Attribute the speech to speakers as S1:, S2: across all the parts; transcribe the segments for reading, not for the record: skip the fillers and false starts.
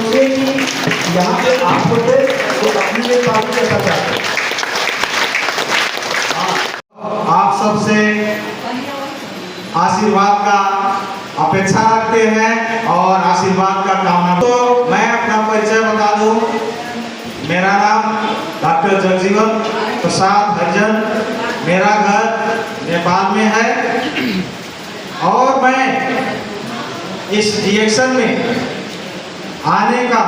S1: सोचिए कि यहाँ पे आप होते तो अपनी लिए काफी कैसा चाहते। आप सबसे आशीर्वाद का अपेक्षा रखते हैं और आशीर्वाद का कामना। तो मैं अपना परिचय बता दूं। मेरा नाम डॉक्टर जगजीवन प्रसाद हरिजन, मेरा घर नेपाल में है और मैं इस रिएक्शन में आने का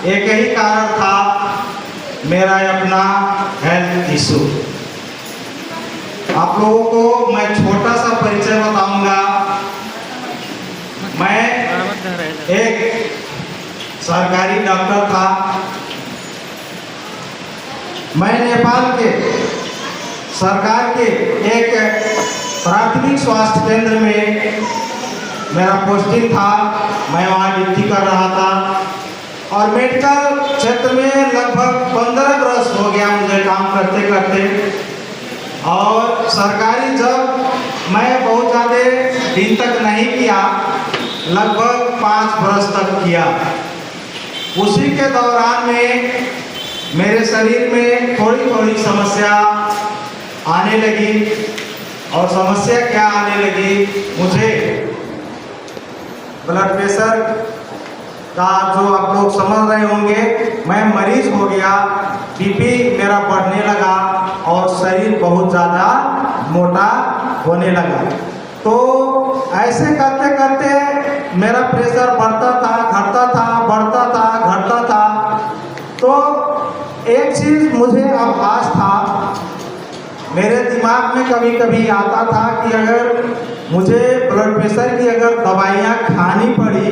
S1: एक ही कारण था, मेरा अपना हेल्थ इशू। आप लोगों को मैं छोटा सा परिचय बताऊंगा। मैं एक सरकारी डॉक्टर था। मैं नेपाल के सरकार के एक प्राथमिक स्वास्थ्य केंद्र में मेरा पोस्टिंग था। मैं वहाँ ड्यूटी कर रहा था और मेडिकल क्षेत्र में लगभग 15 वर्ष हो गया मुझे काम करते करते। और सरकारी जब मैं बहुत ज़्यादा दिन तक नहीं किया, लगभग 5 वर्ष तक किया। उसी के दौरान में मेरे शरीर में थोड़ी थोड़ी समस्या आने लगी। और समस्या क्या आने लगी, मुझे ब्लड प्रेशर का जो आप लोग समझ रहे होंगे, मैं मरीज हो गया। बीपी मेरा बढ़ने लगा और शरीर बहुत ज़्यादा मोटा होने लगा। तो ऐसे करते करते मेरा प्रेशर बढ़ता था, घटता था, बढ़ता था, घटता था। तो एक चीज़ मुझे आभास था, मेरे दिमाग में कभी कभी आता था कि अगर मुझे ब्लड प्रेशर की अगर दवाइयाँ खानी पड़ी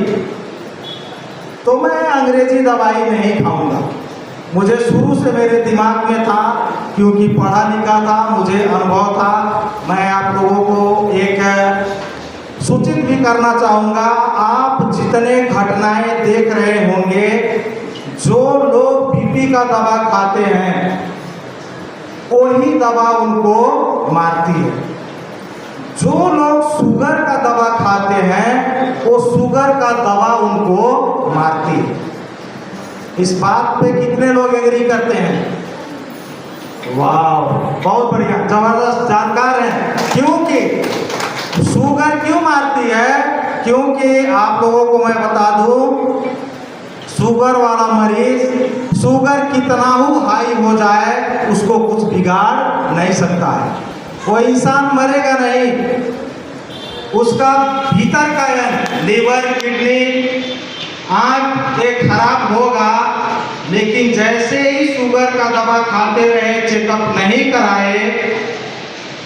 S1: तो मैं अंग्रेजी दवाई नहीं खाऊंगा। मुझे शुरू से मेरे दिमाग में था, क्योंकि पढ़ा लिखा था, मुझे अनुभव था। मैं आप लोगों को एक सूचित भी करना चाहूँगा, आप जितने घटनाएं देख रहे होंगे, जो लोग बीपी का दवा खाते हैं वही दवा उनको मारती है। जो लोग शुगर का दवा खाते हैं वो शुगर का दवा उनको मारती है। इस बात पे कितने लोग एग्री करते हैं? वाह, बहुत बढ़िया, जबरदस्त जानकार हैं। क्योंकि शुगर क्यों मारती है? क्योंकि आप लोगों को मैं बता दूं, शुगर वाला मरीज शुगर कितना ही हाई हो जाए उसको कुछ बिगाड़ नहीं सकता है। वो इंसान मरेगा नहीं, उसका भीतर का लीवर, किडनी, आँख एक खराब होगा, लेकिन जैसे ही शुगर का दवा खाते रहे, चेकअप नहीं कराए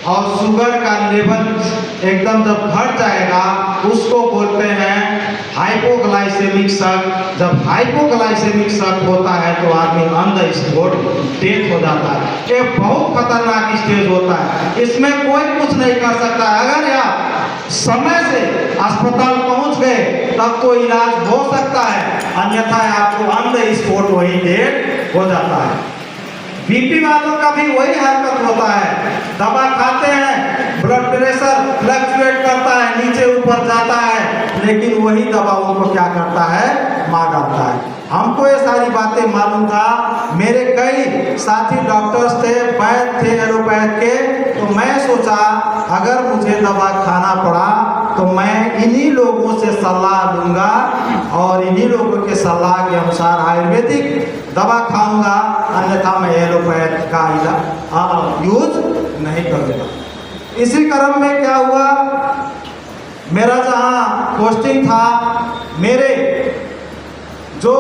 S1: और शुगर का लेवल एकदम जब घट जाएगा, उसको बोलते हैं हाइपोग्लाइसेमिक शक। जब हाइपोग्लाइसेमिक शक होता है तो आदमी ऑन द स्पॉट डेथ हो जाता है। ये बहुत खतरनाक स्टेज होता है, इसमें कोई कुछ नहीं कर सकता। अगर आप समय से अस्पताल पहुंच गए तब तो इलाज हो सकता है, अन्यथा आपको ऑन द स्पॉट वही डेथ हो जाता है। बीपी वालों का भी वही हरकत होता है, दवा खाते हैं, ब्लड प्रेशर फ्लक्चुएट करता है, नीचे ऊपर जाता है, लेकिन वही दवा उनको क्या करता है, मार डालता है। हमको ये सारी बातें मालूम था। मेरे कई साथी डॉक्टर्स थे, वैद्य थे एलोपैथ के, तो मैं सोचा अगर मुझे दवा खाना पड़ा तो मैं इन्हीं लोगों से सलाह लूँगा और इन्हीं लोगों के सलाह के अनुसार आयुर्वेदिक दवा खाऊंगा, अन्यथा मैं एलोपैथ का यूज नहीं करूँगा। इसी क्रम में क्या हुआ, मेरा जहाँ पोस्टिंग था, मेरे जो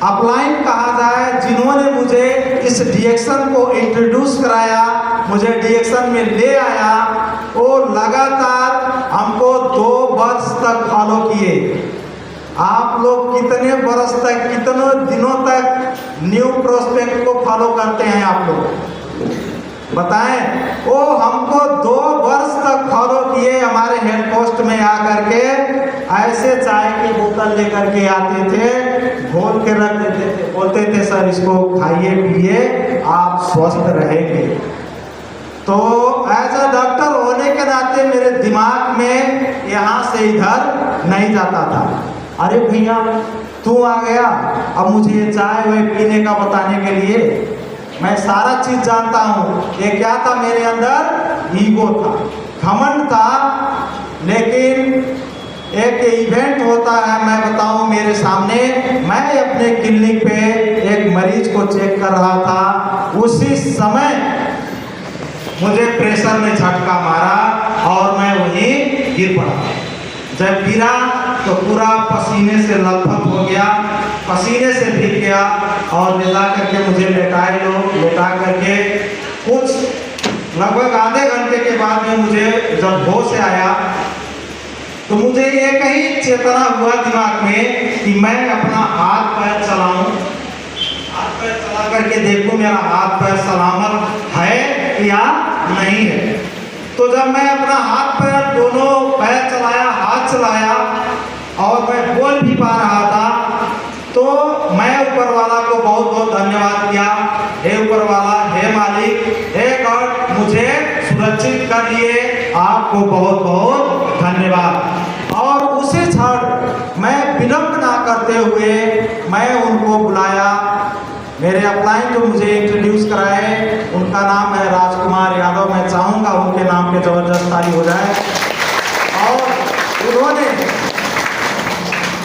S1: अपलाइन कहा जाए, जिन्होंने मुझे इस रिएक्शन को इंट्रोड्यूस कराया, मुझे रिएक्शन में ले आया, वो लगातार हमको 2 वर्ष तक फॉलो किए। आप लोग कितने वर्ष तक, कितने दिनों तक न्यू प्रोस्पेक्ट को फॉलो करते हैं आप लोग बताएं? वो हमको 2 वर्ष तक फॉलो किए। हमारे हेड पोस्ट में आकर के ऐसे चाय की बोतल लेकर के आते थे, घोल के रख देते थे, बोलते थे सर इसको खाइए पिए, आप स्वस्थ रहेंगे। तो एज अ डॉक्टर होने के नाते मेरे दिमाग में यहाँ से इधर नहीं जाता था। अरे भैया तू आ गया अब मुझे ये चाय वही पीने का बताने के लिए। मैं सारा चीज जानता हूँ। ये क्या था मेरे अंदर? ईगो था, घमंड था। लेकिन एक इवेंट होता है, मैं बताऊं मेरे सामने, मैं अपने क्लिनिक पे एक मरीज को चेक कर रहा था। उसी समय मुझे प्रेशर ने झटका मारा और मैं वहीं गिर पड़ा। जब गिरा तो पूरा पसीने से लथपथ हो गया, पसीने से भीग गया और लेटा करके मुझे लेटाए लोग। लेटा करके कुछ लगभग आधे घंटे के बाद में मुझे जब होश आया तो मुझे एक ही चेतना हुआ दिमाग में कि मैं अपना हाथ पैर चलाऊं, हाथ पैर चला करके देखूं मेरा हाथ पैर सलामत है या नहीं है। तो जब मैं अपना हाथ पैर दोनों पैर चलाया, हाथ चलाया और मैं बोल भी पा रहा था, तो मैं ऊपर वाला को बहुत बहुत धन्यवाद किया। हे ऊपर वाला, हे मालिक, हे गॉड, मुझे सुरक्षित कर लिए, आपको बहुत बहुत धन्यवाद। और उसी क्षण मैं विलंब ना करते हुए मैं उनको बुलाया। मेरे अपलाइन जो मुझे इंट्रोड्यूस कराए उनका नाम है राजकुमार यादव। मैं चाहूँगा उनके नाम पे जबरदस्त ताली हो जाए। और उन्होंने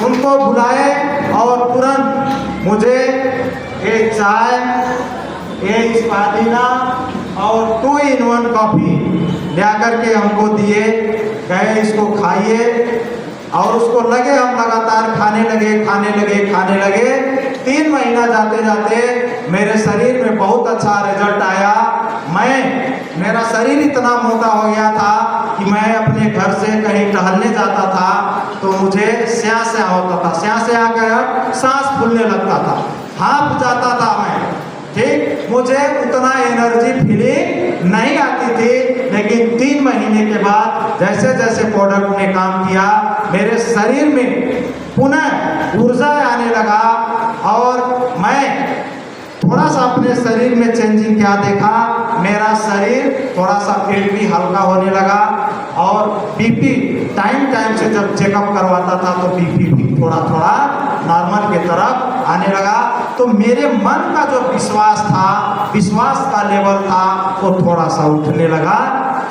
S1: उनको बुलाए और तुरंत मुझे एक चाय, एक स्पादिना और 2 in 1 कॉफी ले करके हमको दिए। कहे इसको खाइए और उसको लगे, हम लगातार खाने लगे। 3 महीना जाते जाते मेरे शरीर में बहुत अच्छा रिजल्ट आया। मेरा शरीर इतना मोटा हो गया था कि मैं अपने घर से कहीं टहलने जाता था तो मुझे स्यां होता था, स्यां आकर सांस फूलने लगता था, हाँफ जाता था मैं। ठीक, मुझे उतना एनर्जी फीलिंग नहीं आती थी। लेकिन 3 महीने के बाद जैसे जैसे प्रोडक्ट ने काम किया, मेरे शरीर में पुनः ऊर्जा आने लगा और मैं थोड़ा सा अपने शरीर में चेंजिंग क्या देखा, मेरा शरीर थोड़ा सा पेट भी हल्का होने लगा और बीपी टाइम से जब चेकअप करवाता था तो बीपी भी थोड़ा नॉर्मल की तरफ आने लगा। तो मेरे मन का जो विश्वास का लेवल था वो थोड़ा सा उठने लगा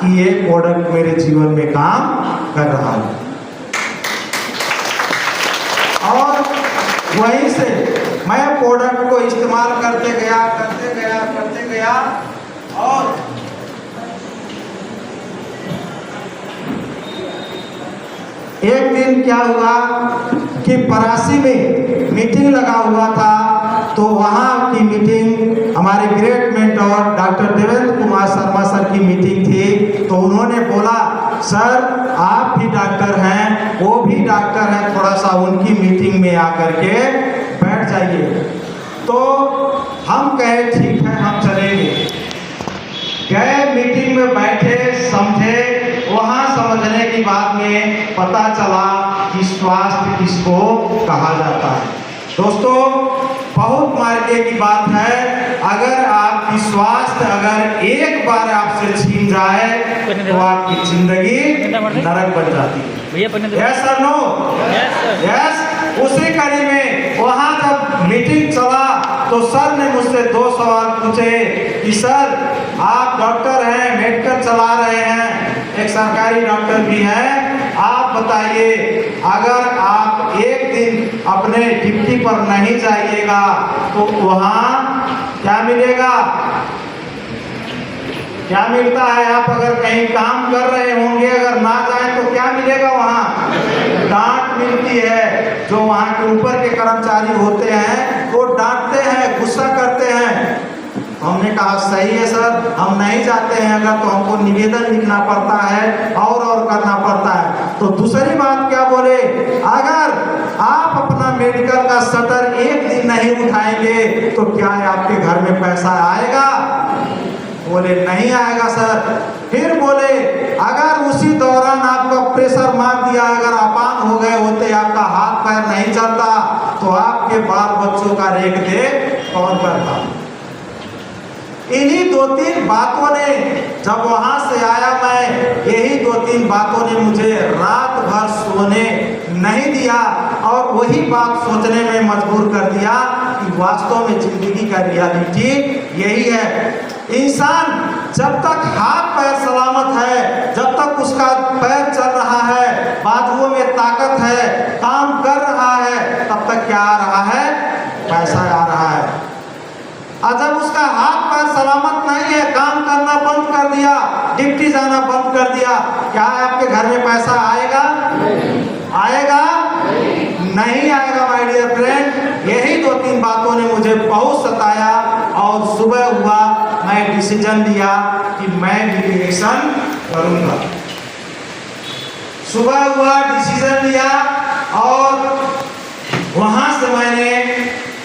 S1: कि ये प्रोडक्ट मेरे जीवन में काम कर रहा है। और वहीं से मैं प्रोडक्ट को इस्तेमाल करते गया और एक दिन क्या हुआ कि परासी में मीटिंग लगा हुआ था। तो वहाँ की मीटिंग हमारे great mentor doctor Devendra Kumar Sharma sir की मीटिंग थी। तो उन्होंने बोला, सर आप भी डॉक्टर हैं, वो भी डॉक्टर हैं, थोड़ा सा उनकी मीटिंग में आकर के बैठ जाइए। तो हम कहे ठीक है, हम चलेंगे। गए, मीटिंग में बैठे, समझे। वहाँ समझने की बाद में पता चला कि स्वास्थ्य किसको कहा जाता है। दोस्तों, बहुत मायने की बात है। अगर आपकी स्वास्थ्य अगर एक बार आपसे छीन जाए तो आपकी जिंदगी नरक बन जाती है। Yes sir, no? यस। उसी कड़ी में वहाँ जब मीटिंग चला तो सर ने मुझसे 2 सवाल पूछे कि सर आप डॉक्टर हैं, मेडिकल चला रहे हैं, एक सरकारी डॉक्टर भी हैं, आप बताइए अगर आप एक दिन अपने ड्यूटी पर नहीं जाइएगा तो वहाँ क्या मिलेगा? क्या मिलता है? आप अगर कहीं काम कर रहे होंगे, अगर ना जाए तो क्या मिलेगा? वहाँ डांट मिलती है। जो वहाँ के ऊपर के कर्मचारी होते हैं वो डांटते हैं, गुस्सा करते हैं। हमने कहा सही है सर, हम नहीं जाते हैं अगर तो हमको निवेदन लिखना पड़ता है और करना पड़ता है। तो दूसरी बात क्या बोले, अगर आप अपना मेडिकल का शटर एक दिन नहीं उठाएंगे तो क्या आपके घर में पैसा आएगा? बोले नहीं आएगा सर। फिर बोले अगर उसी दौरान आपका प्रेशर मार दिया, अगर अपांग हो गए होते, आपका हाथ पैर नहीं चलता तो आपके बाल बच्चों का रेख देख कौन करता? इन्हीं 2-3 बातों ने, जब वहां से आया मैं, यही 2-3 बातों ने मुझे रात भर सोने नहीं दिया और वही बात सोचने में मजबूर कर दिया कि वास्तव में जिंदगी का रियलिटी यही है। इंसान जब तक हाथ पैर सलामत है, जब तक उसका पैर चल रहा है, बाजुओं में ताकत है, काम कर रहा है, तब तक क्या आ रहा है? पैसा आ रहा है। और जब उसका हाथ पैर सलामत नहीं है, काम करना बंद कर दिया, ड्यूटी जाना बंद कर दिया, क्या आपके घर में पैसा आएगा? आएगा? नहीं आएगा माय डियर फ्रेंड। यही 2-3 बातों ने मुझे बहुत सताया और सुबह हुआ मैं डिसीजन लिया कि मैं भी एक्शन करूंगा। सुबह हुआ डिसीजन लिया और वहां से मैंने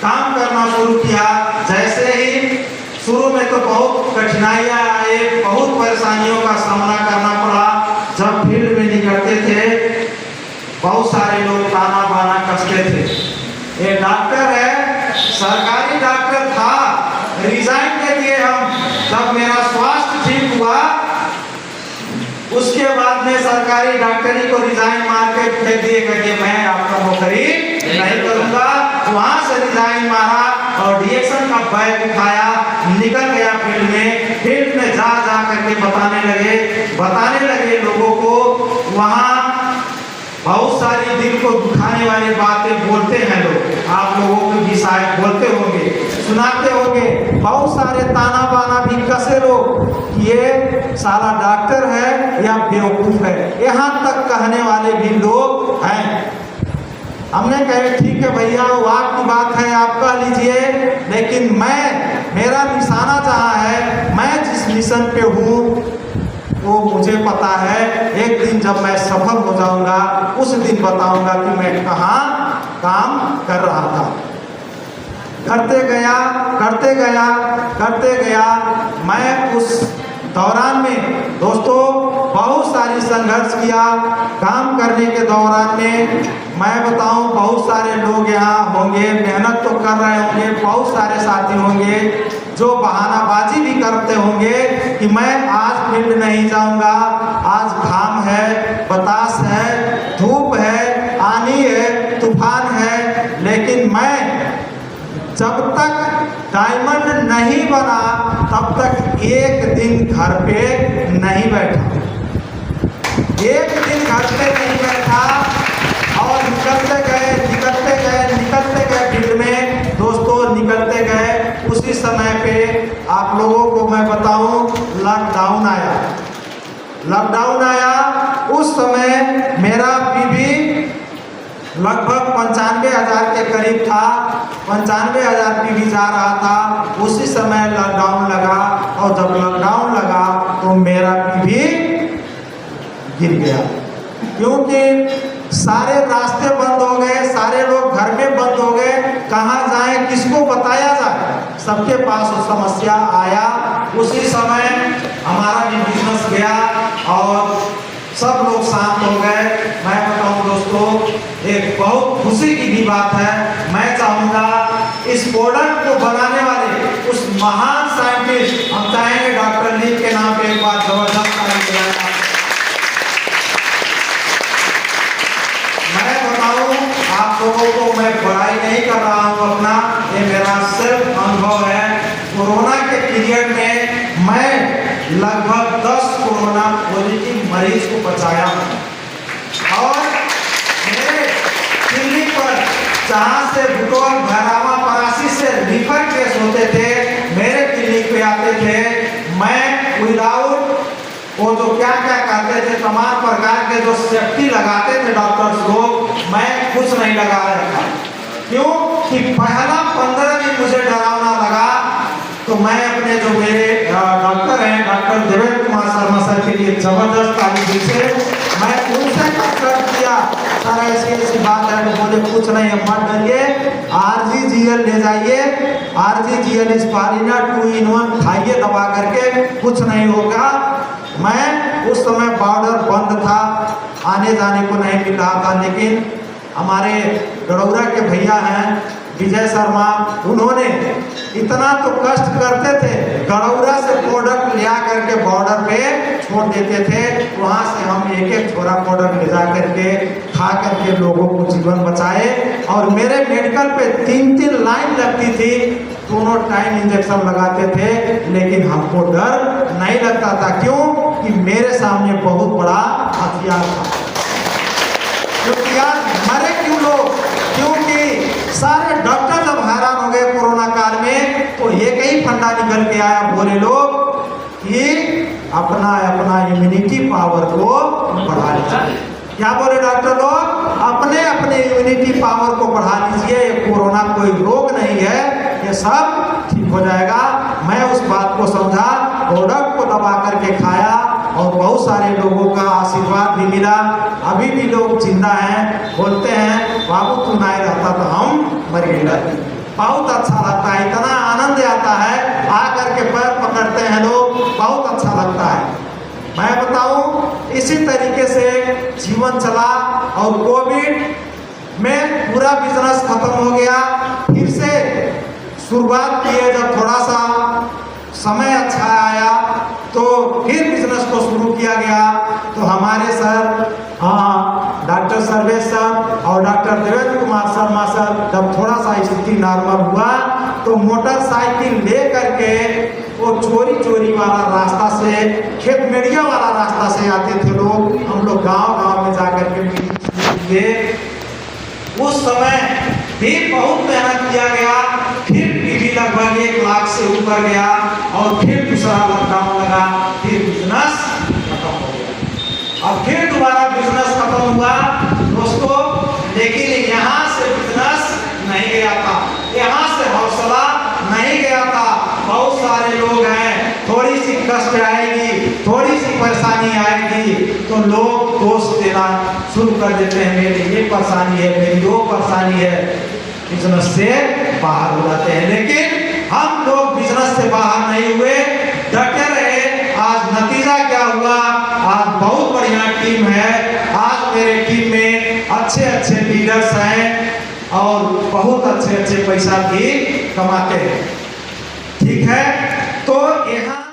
S1: काम करना शुरू किया। जैसे ही शुरू में तो बहुत कठिनाइयां आई, बहुत परेशानियों का सामना करना पड़ा। जब फील्ड में निकलते थे बहुत सारे लोग ताना बाना कसते थे। ये डॉक्टर है, सरकारी डॉक्टर था, रिजाइन दे दिए हम। जब मेरा स्वास्थ्य ठीक हुआ उसके बाद में सरकारी डॉक्टरी को रिजाइन मार के फेंक दिए करके मैं आपका नौकरी नहीं करूंगा। वहां से रिजाइन मारा और डीएक्शन का बैग उठाया, निकल गया फील्ड में। फील्ड में जा करके बताने लगे लोगों को। वहां बहुत सारी दिल को दुखाने वाली बातें बोलते हैं लोग, आप लोगों को भी शायद बोलते होंगे, सुनाते होंगे। बहुत सारे ताना बाना भी कसे लोग, ये साला डॉक्टर है या बेवकूफ है, यहाँ तक कहने वाले भी लोग हैं। हमने कहे ठीक है भैया, वो आपकी बात है, आप कह लीजिए, लेकिन मेरा निशाना जहाँ है, मैं जिस मिशन पे हूँ वो मुझे पता है। एक दिन जब मैं सफल हो जाऊंगा उस दिन बताऊंगा कि मैं कहाँ काम कर रहा था। करते गया मैं उस दौरान में दोस्तों बहुत सारी संघर्ष किया। काम करने के दौरान में मैं बताऊं बहुत सारे लोग यहाँ होंगे, मेहनत तो कर रहे होंगे, बहुत सारे साथी होंगे जो बहानाबाजी भी करते होंगे कि मैं आज फील्ड नहीं जाऊंगा, आज घाम है, बतास है, धूप है, आंधी है, तूफान है। लेकिन मैं जब तक डायमंड नहीं बना तब तक एक दिन घर पे नहीं बैठा, एक दिन घर पे नहीं बैठा और निकलते गए फील्ड में दोस्तों, निकलते गए। उसी समय पे आप लोगों को मैं बताऊं लॉकडाउन आया। उस समय मेरा बीबी लगभग 95,000 के करीब था, 95,000 बीबी जा रहा था। उसी समय लॉकडाउन लगा और जब लॉकडाउन लगा तो मेरा बीबी गिर गया, क्योंकि सारे रास्ते बंद हो गए, सारे लोग घर में बंद हो गए। कहाँ जाएं, किसको बताया जाए, सबके पास वो समस्या आया। उसी समय हमारा भी बिजनेस गया और सब लोग शांत हो गए। मैं बताऊं दोस्तों, एक बहुत खुशी की भी बात है। मैं चाहूँगा इस प्रोडक्ट को बनाने वाले उस महान साइंटिस्ट, हम चाहेंगे डॉक्टर ली के नाम पे एक बार जबरदस्त ताली बजाएं। मैं बताऊं आप लोगों को, मैं बड़ाई नहीं कर रहा हूं अपना, ये मेरा सिर्फ अनुभव है। कोरोना के पीरियड में मैं लगभग 10 कोरोना पॉजिटिव मरीज को बचाया और मेरे क्लिनिक पर जहाँ से बुटोल, भैरावा, परासी से रिफर केस होते थे, मेरे क्लिनिक पे आते थे। मैं विदाउट वो जो क्या कहते थे, तमाम प्रकार के जो सेफ्टी लगाते थे डॉक्टर्स लोग, मैं कुछ नहीं लगा रहा था। क्यों कि पहला 15 दिन मुझे डरावना लगा। तो मैं अपने जो मेरे डॉक्टर हैं, डॉक्टर देवेंद्र कुमार शर्मा सर के लिए जबरदस्त ताली दी से मैं उनसे कंसल्ट किया, सर ऐसी बात है। तो बोले कुछ नहीं, मत डरिए, RGGL ले जाइए, RGGL स्पारिना 2 in 1 खाइए दबा करके, कुछ नहीं होगा। मैं उस समय बॉर्डर बंद था, आने जाने को नहीं मिल रहा था, लेकिन हमारे गड़ौरा के भैया हैं विजय शर्मा, उन्होंने इतना तो कष्ट करते थे, गड़ौरा से प्रोडक्ट ले करके बॉर्डर पे छोड़ देते थे, वहां से हम एक एक छोरा प्रोडक्ट ले जा करके खा करके लोगों को जीवन बचाए। और मेरे मेडिकल पे 3-3 लाइन लगती थी, दोनों टाइम इंजेक्शन लगाते थे, लेकिन हमको डर नहीं लगता था। क्यों? कि मेरे सामने बहुत बड़ा हथियार था। क्योंकि आज मरे क्यों लोग? क्योंकि सारे डॉक्टर जब हैरान हो गए कोरोना काल में, तो एक ही फंडा निकल के आया, बोले लोग कि अपना अपना इम्यूनिटी पावर को बढ़ा लीजिए। क्या बोले डॉक्टर लोग? अपने अपने इम्यूनिटी पावर को बढ़ा लीजिए, ये कोरोना कोई रोग नहीं है, ये सब ठीक हो जाएगा। मैं उस बात को समझा, प्रोडक्ट को दबा करके खाया और बहुत सारे लोगों का आशीर्वाद भी मिला। अभी भी लोग जिंदा हैं, बोलते हैं बाबू तू नहीं रहता तो हम मर गए। बहुत अच्छा लगता है, इतना आनंद आता है, आकर के पैर पकड़ते हैं लोग, बहुत अच्छा लगता है। मैं बताऊं, इसी तरीके से जीवन चला और कोविड में पूरा बिजनेस खत्म हो गया। फिर से शुरुआत किए, जब थोड़ा सा समय अच्छा आया तो फिर बिजनेस को शुरू किया गया। तो हमारे सर डॉक्टर सर्वेश सर और डॉक्टर देवेंद्र कुमार शर्मा सर, जब थोड़ा सा स्थिति नॉर्मल हुआ तो मोटरसाइकिल ले करके वो चोरी वाला रास्ता से, खेत मेड़िया वाला रास्ता से आते थे लोग। हम लोग गांव में जाकर के उस समय भी बहुत मेहनत किया गया। फिर भी लगभग 1 लाख से ऊपर गया और फिर दूसरा लॉकडाउन लगा, फिर बिजनेस खत्म हो गया और फिर दोबारा बिजनेस खत्म हुआ दोस्तों। लेकिन यहाँ से बिजनेस नहीं गया था, यहाँ से हौसला नहीं गया था। बहुत सारे लोग हैं, थोड़ी सी कष्ट आएगी, थोड़ी सी परेशानी आएगी तो लोग दोष देना शुरू कर देते हैं, मेरी ये परेशानी है, मेरी वो परेशानी है, बिजनेस से बाहर हो जाते हैं। लेकिन हम लोग बिजनेस से बाहर नहीं हुए, डटे रहे। आज नतीजा क्या हुआ? आज बहुत बढ़िया टीम है, आज मेरे टीम में अच्छे लीडर्स हैं और बहुत अच्छे पैसा भी कमाते हैं। ठीक है, तो यहाँ